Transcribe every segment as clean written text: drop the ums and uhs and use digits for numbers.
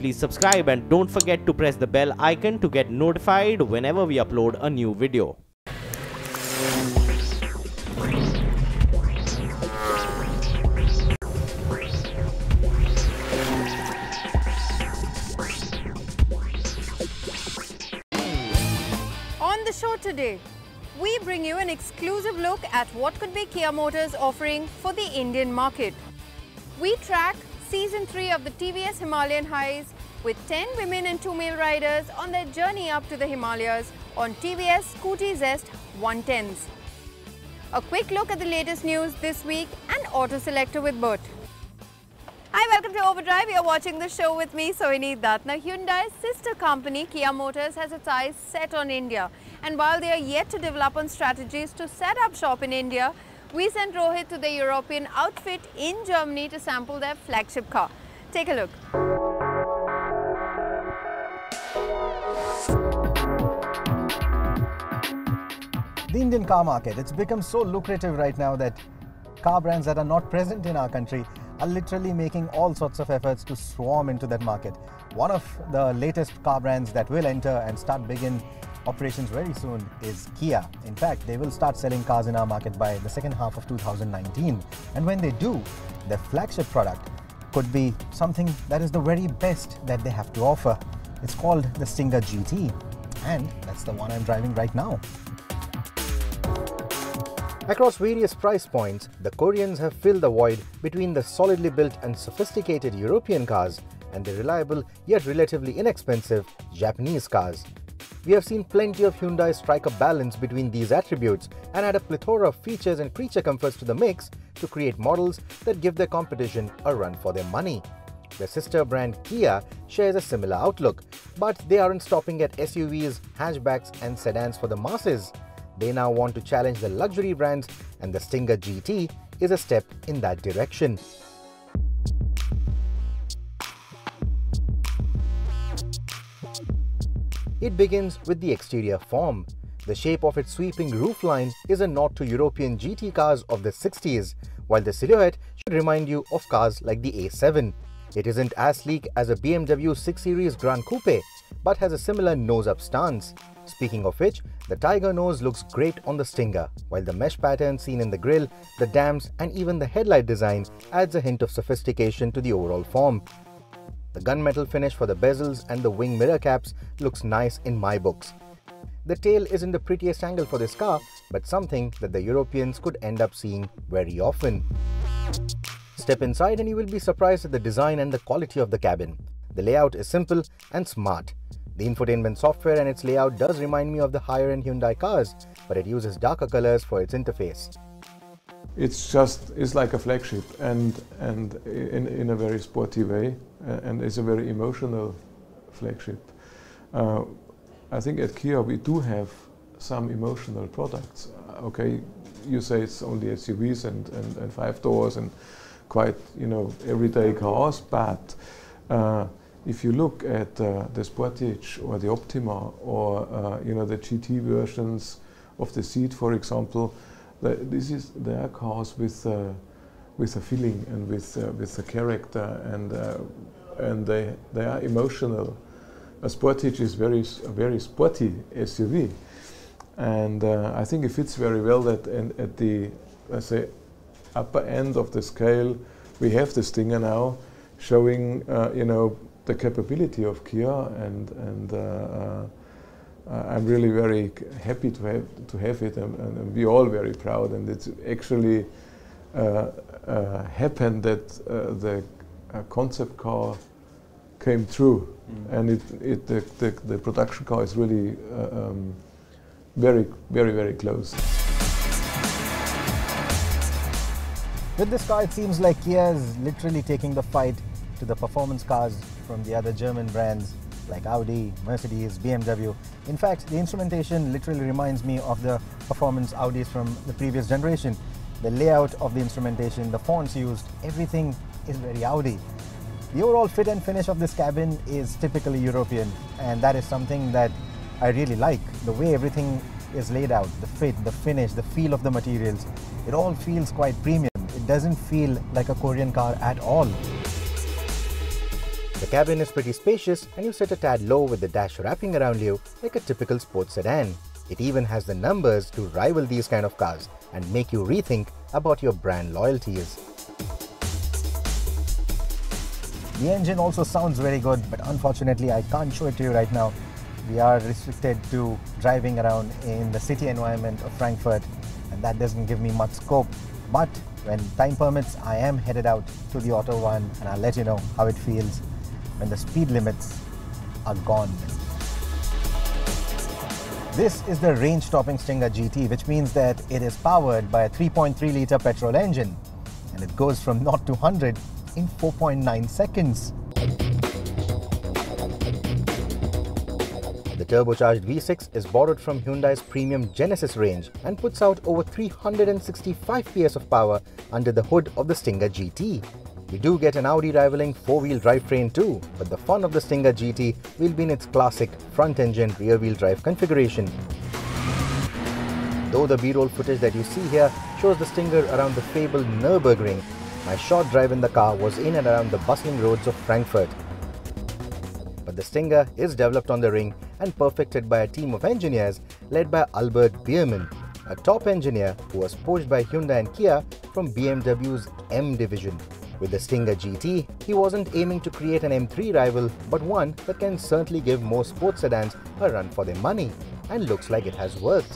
please subscribe and don't forget to press the bell icon to get notified whenever we upload a new video. On the show today, we bring you an exclusive look at what could be Kia Motors offering for the Indian market. We track Season 3 of the TVS Himalayan Highs with 10 women and 2 male riders on their journey up to the Himalayas on TVS Scooty Zest 110s. A quick look at the latest news this week and Auto Selector with Bert. Hi, welcome to Overdrive. You're watching the show with me, Sohini Dutt. Now, Hyundai's sister company, Kia Motors, has its eyes set on India. And while they are yet to develop on strategies to set up shop in India, we sent Rohit to the European outfit in Germany to sample their flagship car. Take a look. The Indian car market, it's become so lucrative right now that car brands that are not present in our country are literally making all sorts of efforts to swarm into that market. One of the latest car brands that will enter and begin operations very soon is Kia. In fact, they will start selling cars in our market by the second half of 2019. And when they do, their flagship product could be something that is the very best that they have to offer. It's called the Stinger GT, and that's the one I'm driving right now. Across various price points, the Koreans have filled the void between the solidly built and sophisticated European cars and the reliable yet relatively inexpensive Japanese cars. We have seen plenty of Hyundai strike a balance between these attributes and add a plethora of features and creature comforts to the mix to create models that give their competition a run for their money. Their sister brand Kia shares a similar outlook, but they aren't stopping at SUVs, hatchbacks and sedans for the masses. They now want to challenge the luxury brands, and the Stinger GT is a step in that direction. It begins with the exterior form. The shape of its sweeping roofline is a nod to European GT cars of the 60s, while the silhouette should remind you of cars like the A7. It isn't as sleek as a BMW 6 Series Grand Coupe, but has a similar nose-up stance. Speaking of which, the tiger nose looks great on the Stinger, while the mesh pattern seen in the grille, the dams and even the headlight design adds a hint of sophistication to the overall form. The gunmetal finish for the bezels and the wing mirror caps looks nice in my books. The tail isn't the prettiest angle for this car, but something that the Europeans could end up seeing very often. Step inside and you will be surprised at the design and the quality of the cabin. The layout is simple and smart. The infotainment software and its layout does remind me of the higher-end Hyundai cars, but it uses darker colors for its interface. It's like a flagship and in a very sporty way, and it's a very emotional flagship. I think at Kia we do have some emotional products. Okay, you say it's only SUVs and 5 doors and quite, everyday cars, but if you look at the Sportage or the Optima or the GT versions of the Ceed, for example, they are cars with a feeling and with a character, and they are emotional. A Sportage is a very sporty SUV, and I think it fits very well that at the, let's say, upper end of the scale we have the Stinger now, showing the capability of Kia, and I'm really very happy to have it, and we're all very proud. And it's actually happened that the concept car came true, and the production car is really very, very, very close. With this car, it seems like Kia is literally taking the fight to the performance cars from the other German brands like Audi, Mercedes, BMW. In fact, the instrumentation literally reminds me of the performance Audis from the previous generation. The layout of the instrumentation, the fonts used, everything is very Audi. The overall fit and finish of this cabin is typically European, and that is something that I really like. The way everything is laid out, the fit, the finish, the feel of the materials, it all feels quite premium. It doesn't feel like a Korean car at all. The cabin is pretty spacious and you sit a tad low with the dash wrapping around you like a typical sports sedan. It even has the numbers to rival these kind of cars and make you rethink about your brand loyalties. The engine also sounds very good, but unfortunately I can't show it to you right now. We are restricted to driving around in the city environment of Frankfurt, and that doesn't give me much scope. But when time permits, I am headed out to the Autobahn and I'll let you know how it feels when the speed limits are gone. This is the range-topping Stinger GT, which means that it is powered by a 3.3-litre petrol engine, and it goes from 0 to 100 in 4.9 seconds. The turbocharged V6 is borrowed from Hyundai's premium Genesis range and puts out over 365 PS of power under the hood of the Stinger GT. We do get an Audi rivaling 4-wheel drivetrain too, but the fun of the Stinger GT will be in its classic front-engine rear-wheel drive configuration. Though the B-roll footage that you see here shows the Stinger around the fabled Nürburgring, my short drive in the car was in and around the bustling roads of Frankfurt. But the Stinger is developed on the ring and perfected by a team of engineers led by Albert Biermann, a top engineer who was poached by Hyundai and Kia from BMW's M division. With the Stinger GT, he wasn't aiming to create an M3 rival, but one that can certainly give most sports sedans a run for their money, and looks like it has worked.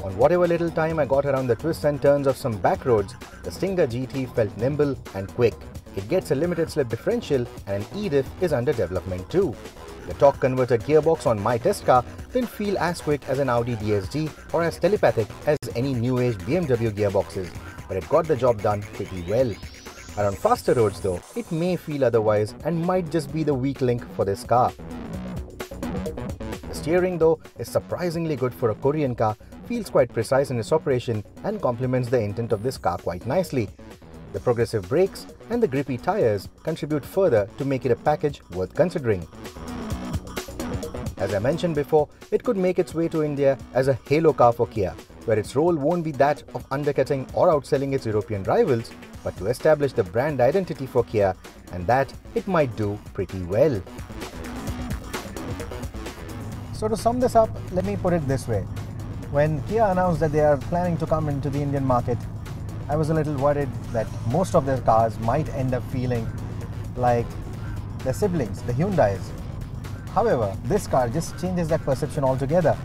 On whatever little time I got around the twists and turns of some back roads, the Stinger GT felt nimble and quick. It gets a limited slip differential and an e-diff is under development too. The torque converter gearbox on my test car didn't feel as quick as an Audi DSG or as telepathic as any new age BMW gearboxes, but it got the job done pretty well. Around faster roads though, it may feel otherwise and might just be the weak link for this car. The steering though is surprisingly good for a Korean car, feels quite precise in its operation and complements the intent of this car quite nicely. The progressive brakes and the grippy tires contribute further to make it a package worth considering. As I mentioned before, it could make its way to India as a halo car for Kia, where its role won't be that of undercutting or outselling its European rivals, but to establish the brand identity for Kia, and that it might do pretty well. So to sum this up, let me put it this way. When Kia announced that they are planning to come into the Indian market, I was a little worried that most of their cars might end up feeling like their siblings, the Hyundais. However, this car just changes that perception altogether.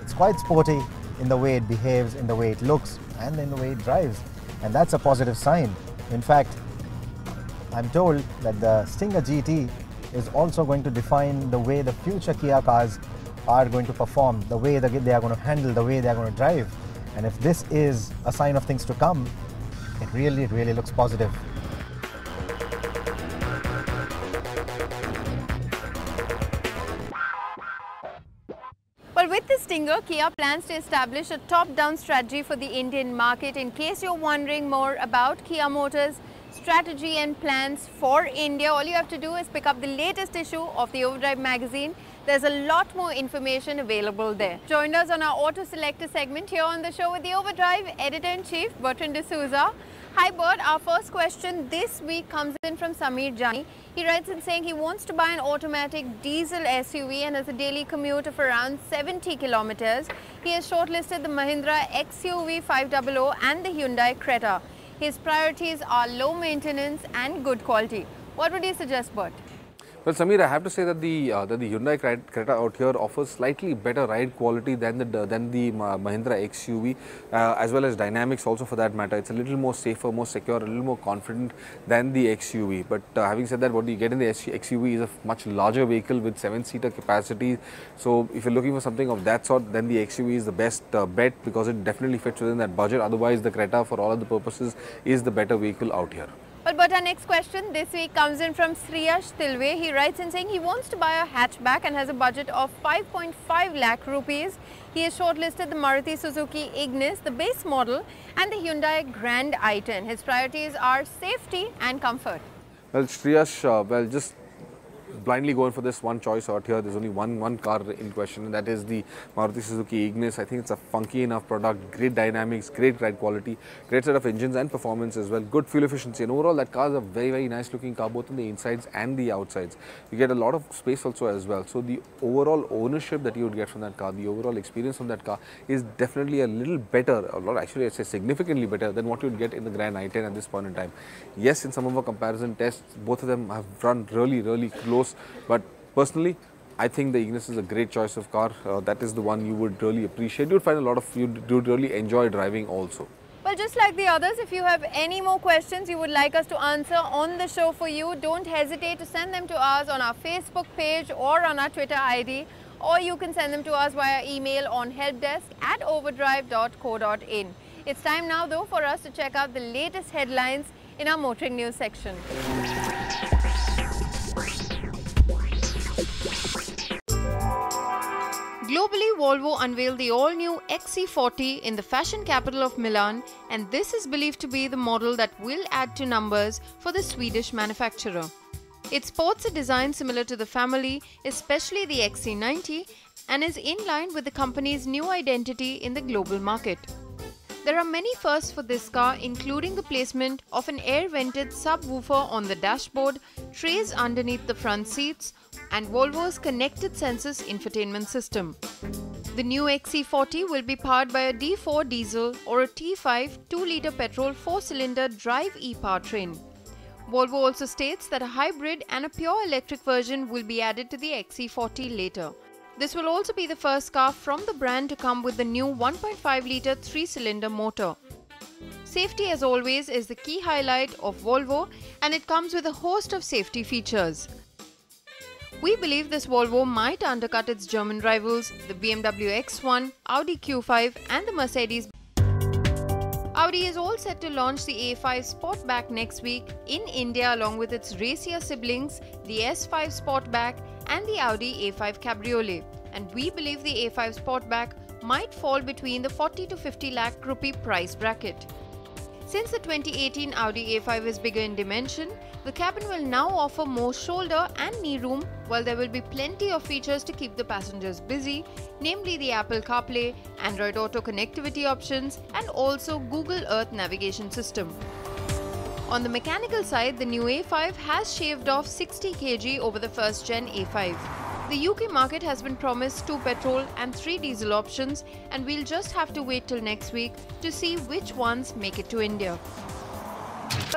It's quite sporty in the way it behaves, in the way it looks, and in the way it drives. And that's a positive sign. In fact, I'm told that the Stinger GT is also going to define the way the future Kia cars are going to perform, the way they are going to handle, the way they are going to drive. And if this is a sign of things to come, it really looks positive. Well, with the Stinger, Kia plans to establish a top-down strategy for the Indian market. In case you're wondering more about Kia Motors' strategy and plans for India, all you have to do is pick up the latest issue of the Overdrive magazine. There's a lot more information available there. Join us on our Auto Selector segment here on the show with the Overdrive Editor-in-Chief, Bertrand D'Souza. Hi Bert, our first question this week comes in from Samir Jani. He writes in saying he wants to buy an automatic diesel SUV and has a daily commute of around 70 kilometers. He has shortlisted the Mahindra XUV 500 and the Hyundai Creta. His priorities are low maintenance and good quality. What would you suggest, Bert? Well, Samir, I have to say that the Hyundai Creta out here offers slightly better ride quality than the Mahindra XUV, as well as dynamics also for that matter. It's a little more safer, more secure, a little more confident than the XUV. But having said that, what you get in the XUV is a much larger vehicle with 7-seater capacity. So if you're looking for something of that sort, then the XUV is the best bet because it definitely fits within that budget. Otherwise, the Creta, for all of the purposes, is the better vehicle out here. Well, but our next question this week comes in from Sriyash Tilve. He writes in saying he wants to buy a hatchback and has a budget of 5.5 lakh rupees. He has shortlisted the Maruti Suzuki Ignis, the base model, and the Hyundai Grand i10. His priorities are safety and comfort. Well, Sriyash, just blindly going for this one choice out here. There's only one car in question, and that is the Maruti Suzuki Ignis. I think it's a funky enough product, great dynamics, great ride quality, great set of engines and performance as well, good fuel efficiency, and overall that car is a very nice looking car both on the insides and the outsides. You get a lot of space also as well. So the overall ownership that you would get from that car, the overall experience from that car is definitely a little better, a lot, actually I'd say significantly better than what you would get in the Grand i10 at this point in time. Yes, in some of our comparison tests, both of them have run really close, but personally I think the Ignis is a great choice of car. That is the one you would really appreciate. You'd find a lot of, you'd really enjoy driving also. Well, just like the others, if you have any more questions you would like us to answer on the show for you, don't hesitate to send them to us on our Facebook page or on our Twitter ID, or you can send them to us via email on helpdesk@overdrive.co.in. It's time now though for us to check out the latest headlines in our motoring news section. Globally, Volvo unveiled the all-new XC40 in the fashion capital of Milan, and this is believed to be the model that will add to numbers for the Swedish manufacturer. It sports a design similar to the family, especially the XC90, and is in line with the company's new identity in the global market. There are many firsts for this car, including the placement of an air-vented subwoofer on the dashboard, trays underneath the front seats, and Volvo's connected sensors infotainment system. The new XC40 will be powered by a D4 diesel or a T5 2-litre petrol 4-cylinder drive e-powertrain. Volvo also states that a hybrid and a pure electric version will be added to the XC40 later. This will also be the first car from the brand to come with the new 1.5-litre 3-cylinder motor. Safety, as always, is the key highlight of Volvo, and it comes with a host of safety features. We believe this Volvo might undercut its German rivals, the BMW X1, Audi Q5 and the Mercedes. Audi is all set to launch the A5 Sportback next week in India along with its racier siblings, the S5 Sportback and the Audi A5 Cabriolet, and we believe the A5 Sportback might fall between the 40 to 50 lakh rupee price bracket. Since the 2018 Audi A5 is bigger in dimension, the cabin will now offer more shoulder and knee room, while there will be plenty of features to keep the passengers busy, namely the Apple CarPlay, Android Auto connectivity options and also Google Earth navigation system. On the mechanical side, the new A5 has shaved off 60 kg over the first gen A5. The UK market has been promised 2 petrol and 3 diesel options, and we'll just have to wait till next week to see which ones make it to India.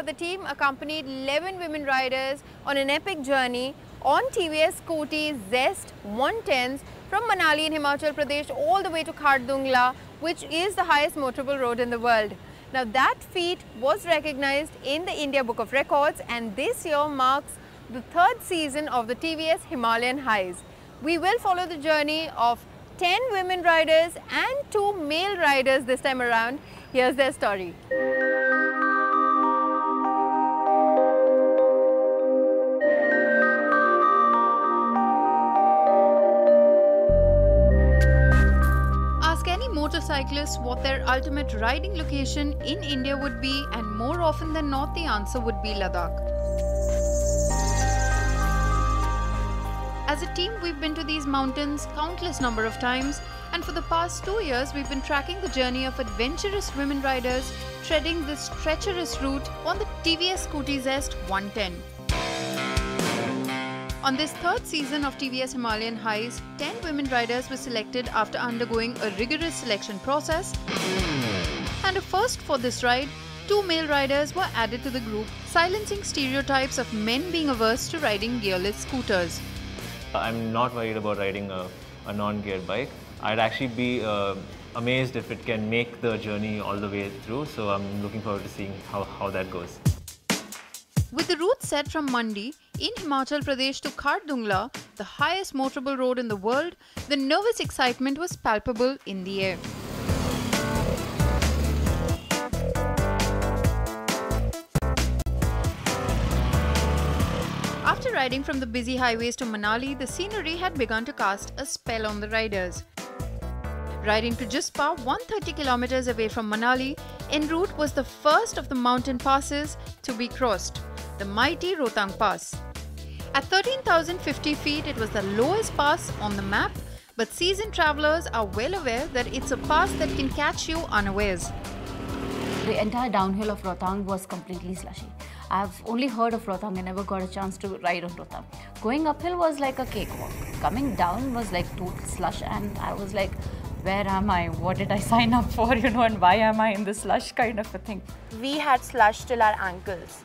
The team accompanied 11 women riders on an epic journey on TVS Scooty Zest 110s from Manali in Himachal Pradesh all the way to Khardungla, which is the highest motorable road in the world. Now that feat was recognized in the India Book of Records, and this year marks the 3rd season of the TVS Himalayan Highs. We will follow the journey of 10 women riders and 2 male riders this time around. Here's their story. Ask any motorcyclist what their ultimate riding location in India would be, and more often than not the answer would be Ladakh. As a team, we've been to these mountains countless number of times, and for the past 2 years we've been tracking the journey of adventurous women riders treading this treacherous route on the TVS Scooty Zest 110. On this 3rd season of TVS Himalayan Highs, 10 women riders were selected after undergoing a rigorous selection process, and a first for this ride, 2 male riders were added to the group, silencing stereotypes of men being averse to riding gearless scooters. I'm not worried about riding a non-geared bike. I'd actually be amazed if it can make the journey all the way through, so I'm looking forward to seeing how that goes. With the route set from Mandi in Himachal Pradesh to Khardungla, the highest motorable road in the world, the nervous excitement was palpable in the air. After riding from the busy highways to Manali, the scenery had begun to cast a spell on the riders. Riding to Jispa, 130 kilometers away from Manali, en route was the first of the mountain passes to be crossed, the mighty Rohtang Pass. At 13,050 feet, it was the lowest pass on the map, but seasoned travelers are well aware that it's a pass that can catch you unawares. The entire downhill of Rohtang was completely slushy. I've only heard of Rohtang and never got a chance to ride on Rohtang. Going uphill was like a cakewalk. Coming down was like total slush, and I was like, where am I? What did I sign up for, and why am I in the slush kind of a thing? We had slush till our ankles,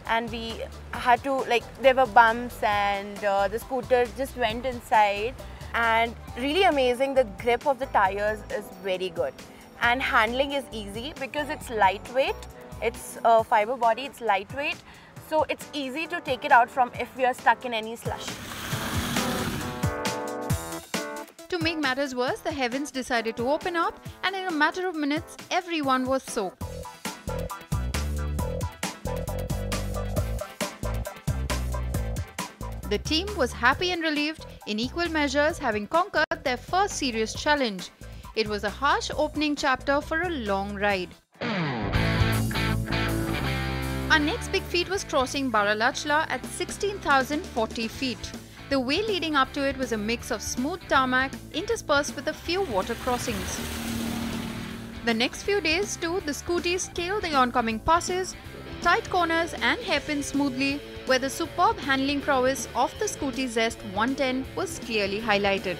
and we had to, there were bumps, and the scooter just went inside. And really amazing, the grip of the tires is very good. And handling is easy because it's lightweight. It's a fiber body, it's lightweight. So it's easy to take it out from if we are stuck in any slush. To make matters worse, the heavens decided to open up, and in a matter of minutes, everyone was soaked. The team was happy and relieved, in equal measures having conquered their first serious challenge. It was a harsh opening chapter for a long ride. Our next big feat was crossing Baralachla at 16,040 feet. The way leading up to it was a mix of smooth tarmac interspersed with a few water crossings. The next few days too, the scooties scaled the oncoming passes, tight corners and hairpins smoothly, where the superb handling prowess of the Scooty Zest 110 was clearly highlighted.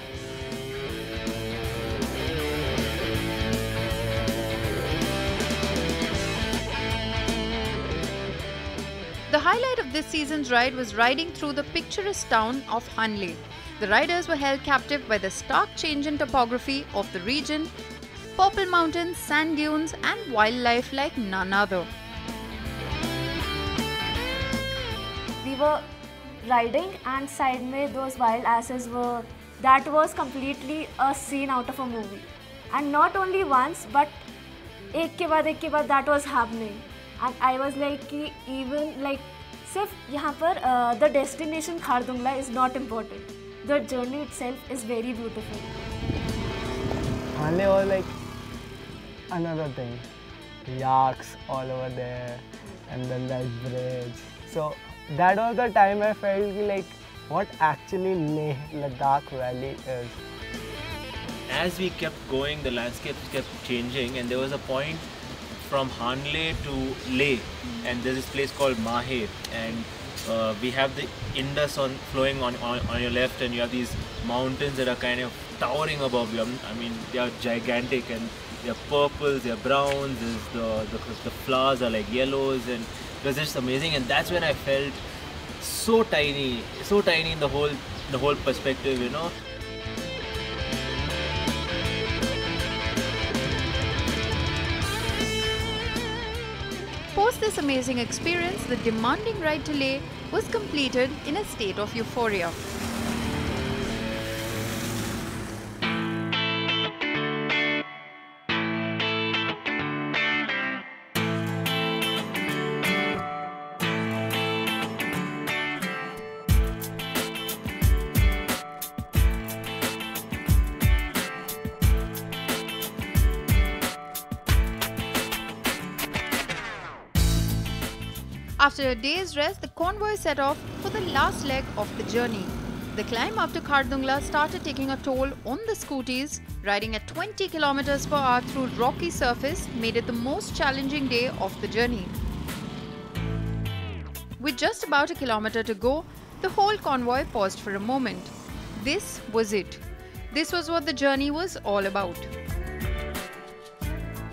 The highlight of this season's ride was riding through the picturesque town of Hanle. The riders were held captive by the stark change in topography of the region, purple mountains, sand dunes and wildlife like none other. We were riding and side में those wild asses were, that was completely a scene out of a movie. And not only once but एक के बाद that was happening. And I was like कि even सिर्फ यहाँ पर the destination Khardungla is not important. The journey itself is very beautiful. Hanle was like another thing. Yaks all over there, and then that bridge. So that was the time I felt like what actually Leh Ladakh Valley is. As we kept going, the landscape kept changing, and there was a point from Hanle to Leh, and there's this place called Mahe, and we have the Indus flowing on your left, and you have these mountains that are kind of towering above you. I mean, they are gigantic, and they're purples, they're browns, the flowers are like yellows, and it was just amazing. And that's when I felt so tiny in the whole perspective, Post this amazing experience, the demanding ride to Leh was completed in a state of euphoria. After a day's rest, the convoy set off for the last leg of the journey. The climb up to Khardungla started taking a toll on the scooties. Riding at 20 km per hour through rocky surface made it the most challenging day of the journey. With just about a kilometer to go, the whole convoy paused for a moment. This was it. This was what the journey was all about.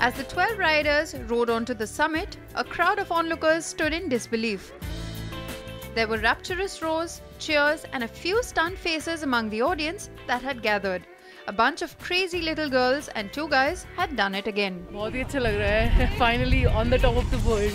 As the 12 riders rode onto the summit, a crowd of onlookers stood in disbelief. There were rapturous roars, cheers, and a few stunned faces among the audience that had gathered. A bunch of crazy little girls and two guys had done it again. बहुत ही अच्छा लग रहा है. Finally on the top of the world.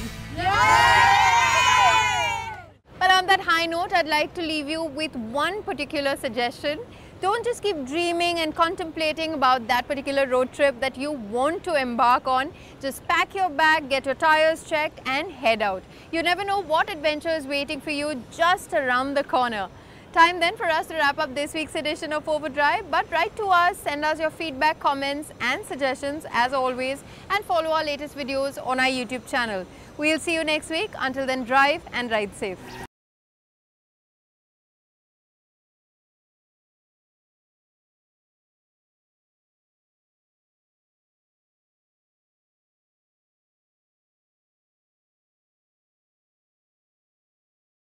But on that high note, I'd like to leave you with one particular suggestion. Don't just keep dreaming and contemplating about that particular road trip that you want to embark on. Just pack your bag, get your tires checked and head out. You never know what adventure is waiting for you just around the corner. Time then for us to wrap up this week's edition of Overdrive. But write to us, send us your feedback, comments and suggestions as always, and follow our latest videos on our YouTube channel. We'll see you next week. Until then, drive and ride safe.